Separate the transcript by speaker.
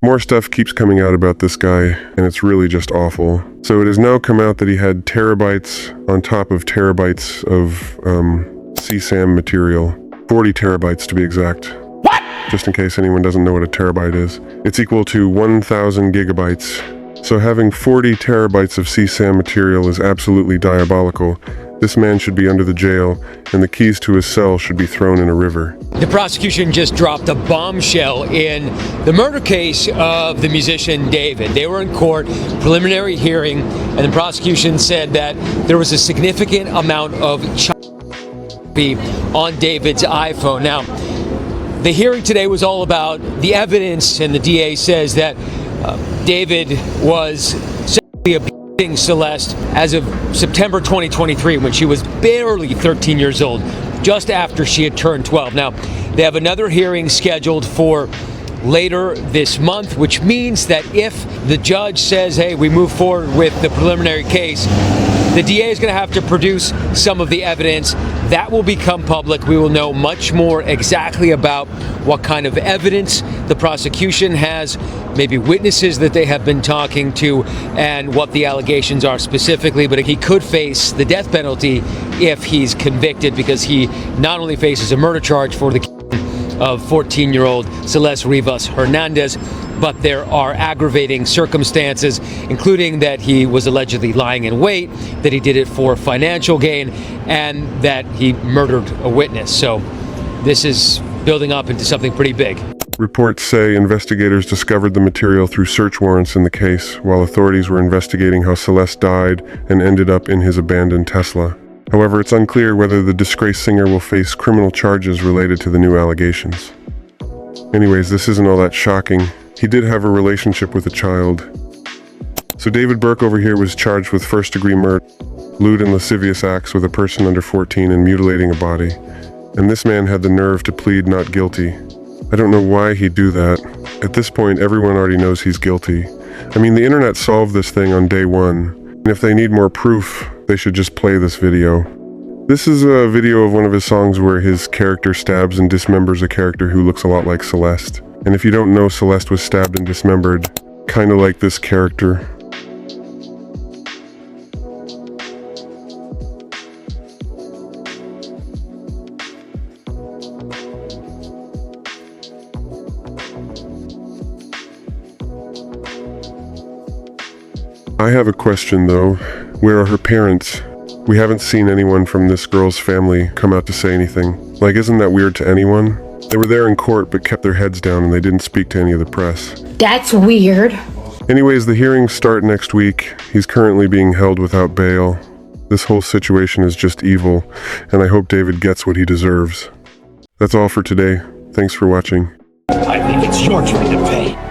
Speaker 1: More stuff keeps coming out about this guy, and it's really just awful. So it has now come out that he had terabytes on top of terabytes of CSAM material. 40 terabytes to be exact. What? Just in case anyone doesn't know what a terabyte is. It's equal to 1,000 gigabytes. So having 40 terabytes of CSAM material is absolutely diabolical. This man should be under the jail, and the keys to his cell should be thrown in a river.
Speaker 2: The prosecution just dropped a bombshell in the murder case of the musician David. They were in court, preliminary hearing, and the prosecution said that there was a significant amount of on David's iPhone. Now, the hearing today was all about the evidence, and the DA says that David was sexually abusing Celeste as of September 2023, when she was barely 13 years old, just after she had turned 12. Now, they have another hearing scheduled for later this month, which means that if the judge says, hey, we move forward with the preliminary case, the DA is going to have to produce some of the evidence. That will become public. We will know much more exactly about what kind of evidence the prosecution has, maybe witnesses that they have been talking to, and what the allegations are specifically. But he could face the death penalty if he's convicted, because he not only faces a murder charge for the of 14-year-old Celeste Rivas Hernandez, but there are aggravating circumstances, including that he was allegedly lying in wait, that he did it for financial gain, and that he murdered a witness. So this is building up into something pretty big.
Speaker 1: Reports say investigators discovered the material through search warrants in the case, while authorities were investigating how Celeste died and ended up in his abandoned Tesla. However, it's unclear whether the disgraced singer will face criminal charges related to the new allegations. Anyways, this isn't all that shocking. He did have a relationship with a child. So David Burke over here was charged with first-degree murder, lewd and lascivious acts with a person under 14, and mutilating a body. And this man had the nerve to plead not guilty. I don't know why he'd do that. At this point, everyone already knows he's guilty. I mean, the internet solved this thing on day one. And if they need more proof, they should just play this video. This is a video of one of his songs where his character stabs and dismembers a character who looks a lot like Celeste. And if you don't know, Celeste was stabbed and dismembered, kind of like this character. I have a question though. Where are her parents? We haven't seen anyone from this girl's family come out to say anything. Like, isn't that weird to anyone? They were there in court but kept their heads down and they didn't speak to any of the press.
Speaker 3: That's weird.
Speaker 1: Anyways, the hearings start next week. He's currently being held without bail. This whole situation is just evil, and I hope David gets what he deserves. That's all for today. Thanks for watching.
Speaker 4: I think it's your turn to pay.